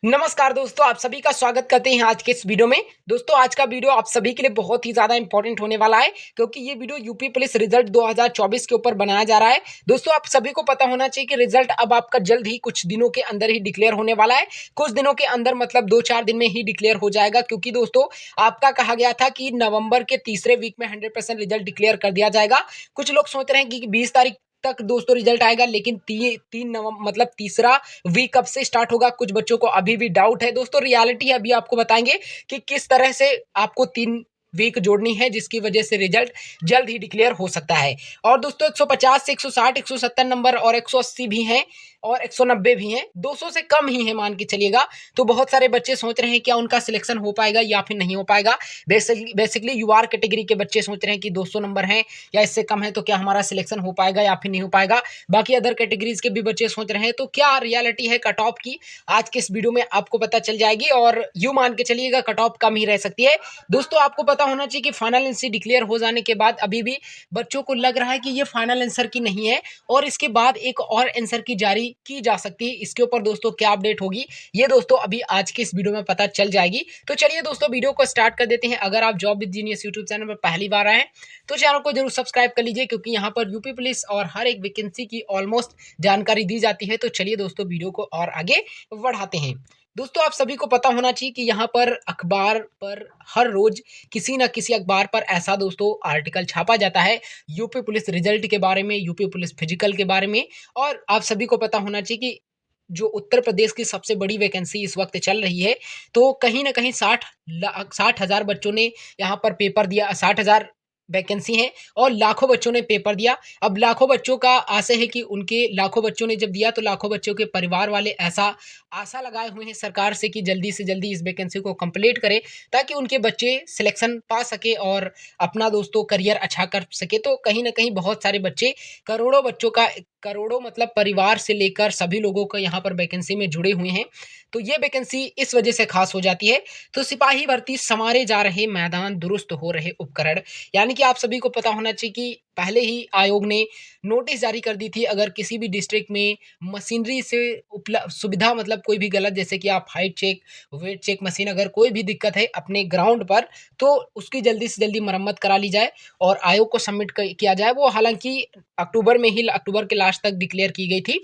नमस्कार दोस्तों, आप सभी का स्वागत करते हैं आज के इस वीडियो में। दोस्तों, आज का वीडियो आप सभी के लिए बहुत ही ज़्यादा इंपॉर्टेंट होने वाला है क्योंकि ये वीडियो यूपी पुलिस रिजल्ट 2024 के ऊपर बनाया जा रहा है। दोस्तों, आप सभी को पता होना चाहिए कि रिजल्ट अब आपका जल्द ही कुछ दिनों के अंदर ही डिक्लेयर होने वाला है। कुछ दिनों के अंदर मतलब 2-4 दिन में ही डिक्लेयर हो जाएगा क्योंकि दोस्तों, आपका कहा गया था कि नवंबर के तीसरे वीक में 100% रिजल्ट डिक्लेयर कर दिया जाएगा। कुछ लोग सोच रहे हैं कि 20 तारीख तक दोस्तों रिजल्ट आएगा, लेकिन 3 नवंबर मतलब तीसरा वीक कब से स्टार्ट होगा, कुछ बच्चों को अभी भी डाउट है। दोस्तों, रियलिटी अभी आपको बताएंगे कि किस तरह से आपको 3 वीक जोड़नी है जिसकी वजह से रिजल्ट जल्द ही डिक्लेयर हो सकता है। और दोस्तों, 150 से 160, 170 नंबर और 180 भी हैं और 190 भी हैं, 200 से कम ही है मान के चलिएगा। तो बहुत सारे बच्चे सोच रहे हैं क्या उनका सिलेक्शन हो पाएगा या फिर नहीं हो पाएगा। बेसिकली यूआर कैटेगरी के बच्चे सोच रहे हैं कि 200 नंबर हैं या इससे कम है तो क्या हमारा सिलेक्शन हो पाएगा या फिर नहीं हो पाएगा। बाकी अदर कैटेगरीज के भी बच्चे सोच रहे हैं। तो क्या रियलिटी है कट ऑफ की, आज के इस वीडियो में आपको पता चल जाएगी और यूं मान के चलिएगा कट ऑफ कम ही रह सकती है। दोस्तों, आपको पता होना चाहिए कि फाइनल आंसर डिक्लेयर हो जाने के बाद अभी भी बच्चों को लग रहा है कि ये फाइनल आंसर की नहीं है और इसके बाद एक और आंसर की जारी की जा सकती है। इसके ऊपर दोस्तों क्या अपडेट होगी, ये दोस्तों अभी आज के इस वीडियो में पता चल जाएगी। तो चलिए दोस्तों, वीडियो को स्टार्ट कर देते हैं। अगर आप job with genius YouTube channel पर पहली बार आए हैं तो चैनल को जरूर सब्सक्राइब कर लीजिए क्योंकि यहाँ पर यूपी पुलिस और हर एक वैकेंसी की ऑलमोस्ट जानकारी दी जाती है। तो चलिए दोस्तों, वीडियो को और आगे बढ़ाते हैं। दोस्तों, आप सभी को पता होना चाहिए कि यहाँ पर अखबार पर हर रोज किसी न किसी अखबार पर ऐसा दोस्तों आर्टिकल छापा जाता है यूपी पुलिस रिजल्ट के बारे में, यूपी पुलिस फिजिकल के बारे में। और आप सभी को पता होना चाहिए कि जो उत्तर प्रदेश की सबसे बड़ी वैकेंसी इस वक्त चल रही है, तो कहीं न कहीं 60,000 बच्चों ने यहाँ पर पेपर दिया, 60,000 वैकेंसी हैं और लाखों बच्चों ने पेपर दिया। अब लाखों बच्चों का आशा है कि उनके लाखों बच्चों ने जब दिया तो लाखों बच्चों के परिवार वाले ऐसा आशा लगाए हुए हैं सरकार से कि जल्दी से जल्दी इस वैकेंसी को कंप्लीट करें ताकि उनके बच्चे सिलेक्शन पा सके और अपना दोस्तों करियर अच्छा कर सके। तो कहीं न कहीं बहुत सारे बच्चे, करोड़ों बच्चों का, करोड़ों मतलब परिवार से लेकर सभी लोगों को यहाँ पर वैकेंसी में जुड़े हुए हैं। तो ये वैकेंसी इस वजह से खास हो जाती है। तो सिपाही भर्ती संवारे जा रहे मैदान, दुरुस्त हो रहे उपकरण, यानी कि आप सभी को पता होना चाहिए कि पहले ही आयोग ने नोटिस जारी कर दी थी अगर किसी भी डिस्ट्रिक्ट में मशीनरी से उपलब्ध सुविधा मतलब कोई भी गलत, जैसे कि आप height check, weight check machine अगर कोई भी दिक्कत है अपने ग्राउंड पर तो उसकी जल्दी से जल्दी मरम्मत करा ली जाए और आयोग को सबमिट किया जाए। वो हालांकि अक्टूबर में ही, अक्टूबर के लास्ट तक डिक्लेयर की गई थी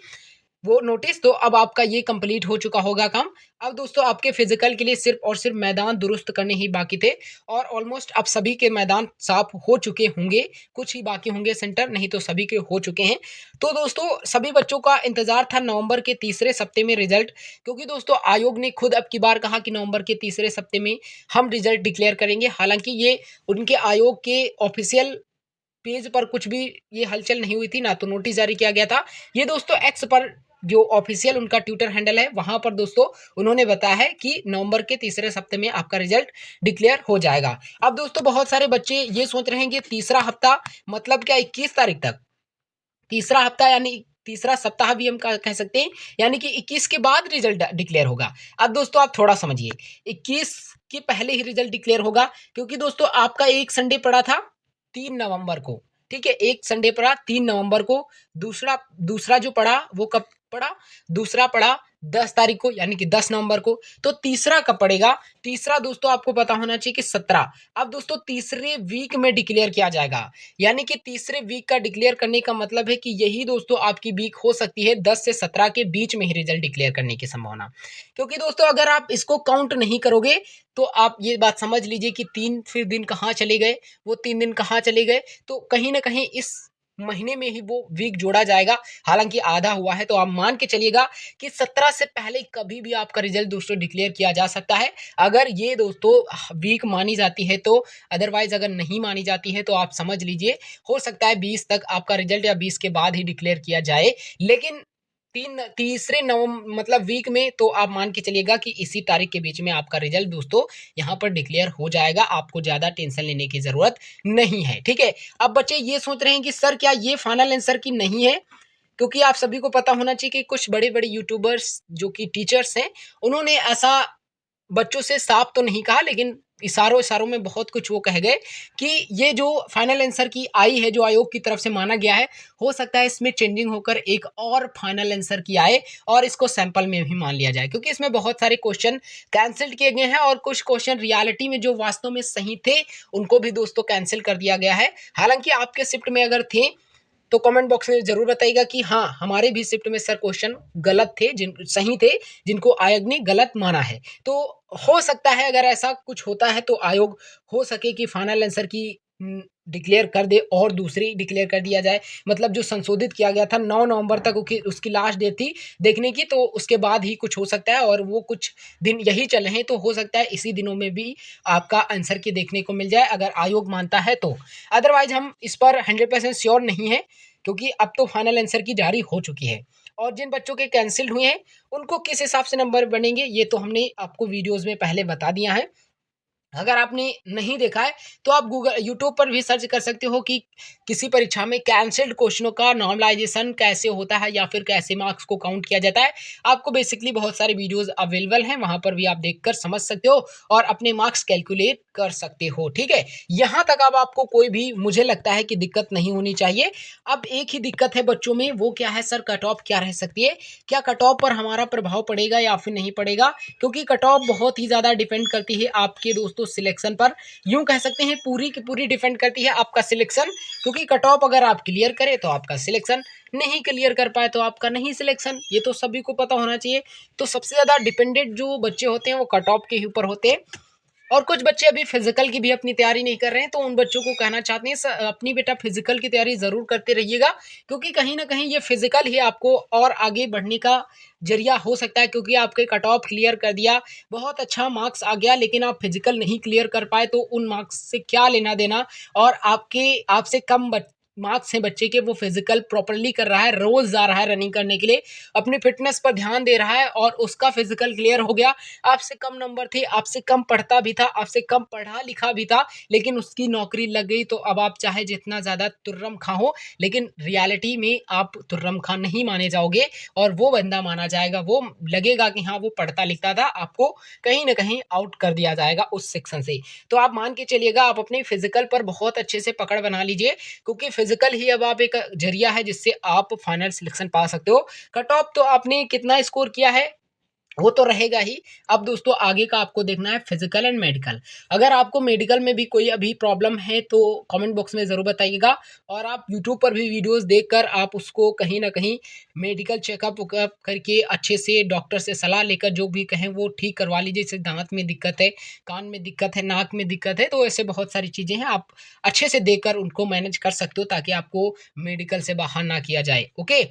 वो नोटिस। तो अब आपका ये कंप्लीट हो चुका होगा काम। अब दोस्तों, आपके फिजिकल के लिए सिर्फ और सिर्फ मैदान दुरुस्त करने ही बाकी थे और ऑलमोस्ट अब सभी के मैदान साफ हो चुके होंगे। कुछ ही बाकी होंगे सेंटर, नहीं तो सभी के हो चुके हैं। तो दोस्तों, सभी बच्चों का इंतजार था नवंबर के तीसरे सप्ते में रिजल्ट, क्योंकि दोस्तों आयोग ने खुद अब की बार कहा कि नवंबर के तीसरे सप्ते में हम रिजल्ट डिक्लेयर करेंगे। हालांकि ये उनके आयोग के ऑफिशियल पेज पर कुछ भी ये हलचल नहीं हुई थी, ना तो नोटिस जारी किया गया था। ये दोस्तों एक्स पर जो ऑफिशियल उनका ट्विटर हैंडल है वहां पर दोस्तों उन्होंने बताया है कि नवंबर के तीसरे सप्ते में आपका रिजल्ट डिक्लेयर हो जाएगा। अब दोस्तों, बहुत सारे बच्चे ये सोच रहे हैं कि तीसरा हफ्ता मतलब क्या, 21 तारीख तक तीसरा हफ्ता यानी तीसरा सप्ताह भी हम कह सकते हैं, यानी कि 21 के बाद रिजल्ट डिक्लेयर होगा। अब दोस्तों आप थोड़ा समझिए, 21 के पहले ही रिजल्ट डिक्लेयर होगा क्योंकि दोस्तों आपका एक संडे पड़ा था 3 नवंबर को। ठीक है, एक संडे पड़ा 3 नवंबर को। दूसरा दूसरा जो पड़ा वो कब पड़ा, दूसरा पड़ा 10 तारीख को यानी कि 10 नवंबर को। तो तीसरा कब पड़ेगा, तीसरा दोस्तों आपको पता होना चाहिए कि 17। अब दोस्तों तीसरे वीक में डिक्लेयर किया जाएगा, यानी कि तीसरे वीक का डिक्लेयर करने का मतलब है कि यही दोस्तों आपकी वीक हो सकती है 10 से 17 के बीच में ही रिजल्ट डिक्लेयर करने की संभावना। क्योंकि दोस्तों अगर आप इसको काउंट नहीं करोगे तो आप ये बात समझ लीजिए कि 3 फिर दिन कहाँ चले गए, वो 3 दिन कहाँ चले गए। तो कहीं न कहीं इस महीने में ही वो वीक जोड़ा जाएगा। हालाँकि आधा हुआ है तो आप मान के चलिएगा कि 17 से पहले कभी भी आपका रिजल्ट दोस्तों डिक्लेयर किया जा सकता है। अगर ये दोस्तों वीक मानी जाती है तो, अदरवाइज़ अगर नहीं मानी जाती है तो आप समझ लीजिए हो सकता है 20 तक आपका रिजल्ट या 20 के बाद ही डिक्लेयर किया जाए। लेकिन तीसरे मतलब वीक में तो आप मान के चलिएगा कि इसी तारीख के बीच में आपका रिजल्ट दोस्तों यहाँ पर डिक्लेयर हो जाएगा। आपको ज़्यादा टेंशन लेने की ज़रूरत नहीं है। ठीक है, अब बच्चे ये सोच रहे हैं कि सर क्या ये फाइनल आंसर की नहीं है, क्योंकि आप सभी को पता होना चाहिए कि कुछ बड़े-बड़े यूट्यूबर्स जो कि टीचर्स हैं, उन्होंने ऐसा बच्चों से साफ तो नहीं कहा, लेकिन इशारों इशारों में बहुत कुछ वो कह गए कि ये जो फाइनल आंसर की आई है, जो आयोग की तरफ से माना गया है, हो सकता है इसमें चेंजिंग होकर एक और फाइनल आंसर की आए और इसको सैंपल में भी मान लिया जाए, क्योंकि इसमें बहुत सारे क्वेश्चन कैंसिल किए गए हैं और कुछ क्वेश्चन रियलिटी में जो वास्तव में सही थे उनको भी दोस्तों कैंसिल कर दिया गया है। हालांकि आपके शिफ्ट में अगर थे तो कमेंट बॉक्स में जरूर बताइएगा कि हाँ, हमारे भी शिफ्ट में सर क्वेश्चन गलत थे, जिन सही थे, जिनको आयोग ने गलत माना है। तो हो सकता है अगर ऐसा कुछ होता है तो आयोग हो सके कि फाइनल आंसर की डिक्लेयर कर दे और दूसरी डिक्लेयर कर दिया जाए। मतलब जो संशोधित किया गया था 9 नवंबर तक उसकी लास्ट डेट थी देखने की, तो उसके बाद ही कुछ हो सकता है और वो कुछ दिन यही चले हैं, तो हो सकता है इसी दिनों में भी आपका आंसर की देखने को मिल जाए अगर आयोग मानता है तो। अदरवाइज हम इस पर 100% श्योर नहीं है, क्योंकि अब तो फाइनल आंसर की जारी हो चुकी है। और जिन बच्चों के कैंसिल हुए हैं उनको किस हिसाब से नंबर बनेंगे ये तो हमने आपको वीडियोस में पहले बता दिया है। अगर आपने नहीं देखा है तो आप गूगल यूट्यूब पर भी सर्च कर सकते हो कि किसी परीक्षा में कैंसल्ड क्वेश्चनों का नॉर्मलाइजेशन कैसे होता है या फिर कैसे मार्क्स को काउंट किया जाता है। आपको बेसिकली बहुत सारे वीडियोस अवेलेबल हैं, वहां पर भी आप देखकर समझ सकते हो और अपने मार्क्स कैलकुलेट कर सकते हो। ठीक है, यहाँ तक अब आपको कोई भी मुझे लगता है कि दिक्कत नहीं होनी चाहिए। अब एक ही दिक्कत है बच्चों में, वो क्या है सर, कट ऑफ क्या रह सकती है, क्या कट ऑफ पर हमारा प्रभाव पड़ेगा या फिर नहीं पड़ेगा, क्योंकि कट ऑफ बहुत ही ज़्यादा डिपेंड करती है आपके दोस्तों सिलेक्शन पर। यूं कह सकते हैं पूरी की पूरी डिपेंड करती है आपका सिलेक्शन, क्योंकि कट ऑफ अगर आप क्लियर करें तो आपका सिलेक्शन, नहीं क्लियर कर पाए तो आपका नहीं सिलेक्शन, ये तो सभी को पता होना चाहिए। तो सबसे ज़्यादा डिपेंडेंट जो बच्चे होते हैं वो कट ऑफ के ही ऊपर होते हैं। और कुछ बच्चे अभी फिजिकल की भी अपनी तैयारी नहीं कर रहे हैं, तो उन बच्चों को कहना चाहते हैं अपनी बेटा फिजिकल की तैयारी जरूर करते रहिएगा, क्योंकि कहीं ना कहीं ये फिजिकल ही आपको और आगे बढ़ने का जरिया हो सकता है। क्योंकि आपके कट ऑफ क्लियर कर दिया, बहुत अच्छा मार्क्स आ गया, लेकिन आप फिजिकल नहीं क्लियर कर पाए तो उन मार्क्स से क्या लेना देना। और आपसे कम मार्क्स हैं बच्चे के, वो फिजिकल प्रॉपरली कर रहा है, रोज जा रहा है रनिंग करने के लिए, अपनी फिटनेस पर ध्यान दे रहा है और उसका फिजिकल क्लियर हो गया। आपसे कम नंबर थे, आपसे कम पढ़ता भी था, आपसे कम पढ़ा लिखा भी था, लेकिन उसकी नौकरी लग गई। तो अब आप चाहे जितना ज़्यादा तुर्रम खां हो, लेकिन रियलिटी में आप तुर्रम खां नहीं माने जाओगे और वो बंदा माना जाएगा। वो लगेगा कि हाँ वो पढ़ता लिखता था, आपको कहीं ना कहीं आउट कर दिया जाएगा उस सेक्शन से। तो आप मान के चलिएगा, आप अपने फिजिकल पर बहुत अच्छे से पकड़ बना लीजिए, क्योंकि फिजिकल ही अब आप एक जरिया है जिससे आप फाइनल सिलेक्शन पा सकते हो। कट ऑफ तो आपने कितना स्कोर किया है वो तो रहेगा ही। अब दोस्तों आगे का आपको देखना है फिजिकल एंड मेडिकल। अगर आपको मेडिकल में भी कोई अभी प्रॉब्लम है तो कमेंट बॉक्स में ज़रूर बताइएगा, और आप यूट्यूब पर भी वीडियोस देखकर आप उसको कहीं ना कहीं मेडिकल चेकअप वकअप करके अच्छे से डॉक्टर से सलाह लेकर जो भी कहें वो ठीक करवा लीजिए। जैसे दांत में दिक्कत है, कान में दिक्कत है, नाक में दिक्कत है, तो ऐसे बहुत सारी चीज़ें हैं, आप अच्छे से देखकर उनको मैनेज कर सकते हो ताकि आपको मेडिकल से बाहर ना किया जाए। ओके,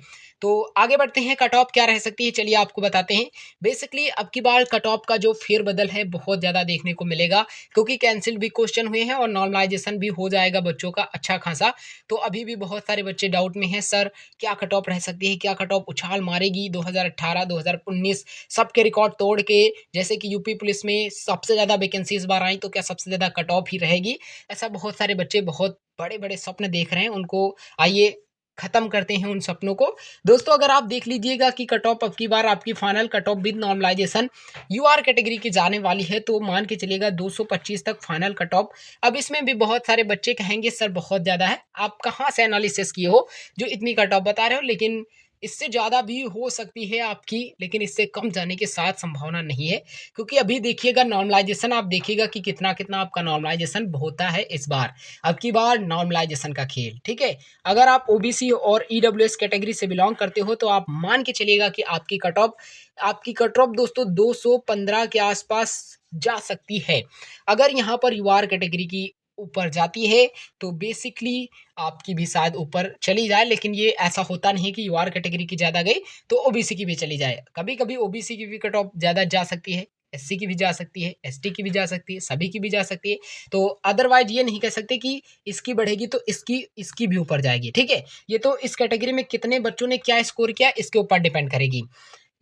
तो आगे बढ़ते हैं, कट ऑफ क्या रह सकती है चलिए आपको बताते हैं। बेसिकली अब की बार कट ऑफ का जो फेरबदल है बहुत ज़्यादा देखने को मिलेगा, क्योंकि कैंसिल भी क्वेश्चन हुए हैं और नॉर्मलाइजेशन भी हो जाएगा बच्चों का अच्छा खासा। तो अभी भी बहुत सारे बच्चे डाउट में हैं, सर क्या कट ऑफ रह सकती है, क्या कट ऑफ उछाल मारेगी 2018 2019 सबके रिकॉर्ड तोड़ के। जैसे कि यूपी पुलिस में सबसे ज़्यादा वैकेंसी इस बार आई, तो क्या सबसे ज़्यादा कट ऑफ ही रहेगी। ऐसा बहुत सारे बच्चे बहुत बड़े बड़े सपने देख रहे हैं, उनको आइए खत्म करते हैं उन सपनों को। दोस्तों अगर आप देख लीजिएगा कि कट ऑफ अब की बार आपकी final cut off with normalisation UR category की जाने वाली है, तो मान के चलिएगा 225 तक फाइनल कट ऑफ। अब इसमें भी बहुत सारे बच्चे कहेंगे सर बहुत ज़्यादा है, आप कहाँ से एनालिसिस किए हो जो इतनी कट ऑफ बता रहे हो, लेकिन इससे ज़्यादा भी हो सकती है आपकी, लेकिन इससे कम जाने के साथ संभावना नहीं है। क्योंकि अभी देखिएगा नॉर्मलाइजेशन, आप देखिएगा कि कितना कितना आपका नॉर्मलाइजेशन होता है इस बार। अब की बार नॉर्मलाइजेशन का खेल, ठीक है। अगर आप ओबीसी और ईडब्ल्यूएस कैटेगरी से बिलोंग करते हो तो आप मान के चलिएगा कि आपकी कट ऑफ दोस्तों 215 के आसपास जा सकती है। अगर यहाँ पर यूआर कैटेगरी की ऊपर जाती है तो बेसिकली आपकी भी शायद ऊपर चली जाए, लेकिन ये ऐसा होता नहीं कि यूआर कैटेगरी की ज़्यादा गई तो ओबीसी की भी चली जाए। कभी कभी ओबीसी की भी कट ऑफ ज़्यादा जा सकती है, एससी की भी जा सकती है, एसटी की भी जा सकती है, सभी की भी जा सकती है। तो अदरवाइज ये नहीं कह सकते कि इसकी बढ़ेगी तो इसकी इसकी भी ऊपर जाएगी, ठीक है। ये तो इस कैटेगरी में कितने बच्चों ने क्या स्कोर किया इसके ऊपर डिपेंड करेगी।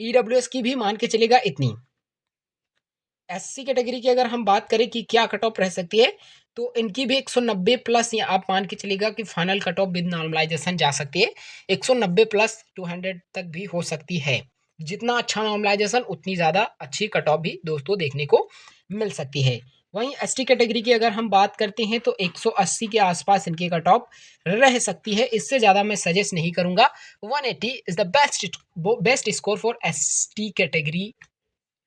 ईडब्ल्यूएस की भी मान के चलेगा इतनी। एससी कैटेगरी की अगर हम बात करें कि क्या कट ऑफ रह सकती है, तो इनकी भी 190 प्लस, या आप मान के चलेगा कि final cut off with normalisation जा सकती है 190 प्लस 200 तक भी हो सकती है। जितना अच्छा नॉर्मलाइजेशन उतनी ज़्यादा अच्छी कट ऑफ भी दोस्तों देखने को मिल सकती है। वहीं एसटी कैटेगरी की अगर हम बात करते हैं तो 180 के आसपास इनकी कट ऑफ रह सकती है, इससे ज़्यादा मैं सजेस्ट नहीं करूंगा। 180 is the best score for ST category.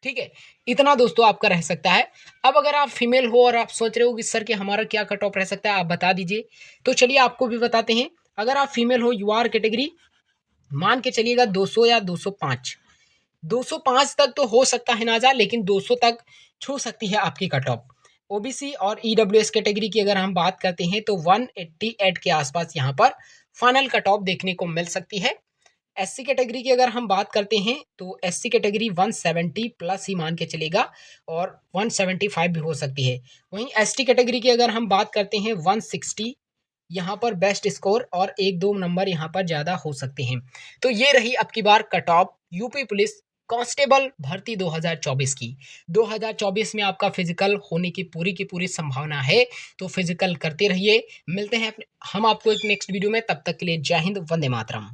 ठीक है, इतना दोस्तों आपका रह सकता है। अब अगर आप फीमेल हो और आप सोच रहे हो कि सर कि हमारा क्या कट ऑफ रह सकता है, आप बता दीजिए। तो चलिए आपको भी बताते हैं। अगर आप फीमेल हो, यूआर कैटेगरी, मान के चलिएगा 200 या 205, 205 तक तो हो सकता है ना जा, लेकिन 200 तक छू सकती है आपकी कट ऑफ। ओबीसी और ईडब्ल्यूएस कैटेगरी की अगर हम बात करते हैं तो 188 के आसपास यहाँ पर फाइनल कट ऑफ देखने को मिल सकती है। एससी कैटेगरी की अगर हम बात करते हैं तो एससी कैटेगरी 170 प्लस ही मान के चलेगा, और 175 भी हो सकती है। वहीं एसटी कैटेगरी की अगर हम बात करते हैं 160 यहाँ पर बेस्ट स्कोर, और एक दो नंबर यहाँ पर ज़्यादा हो सकते हैं। तो ये रही अब की बार cut off UP police constable भर्ती 2024 की। 2024 में आपका फिजिकल होने की पूरी संभावना है, तो फिजिकल करते रहिए। मिलते हैं हम आपको एक नेक्स्ट वीडियो में, तब तक के लिए जय हिंद, वंदे मातरम।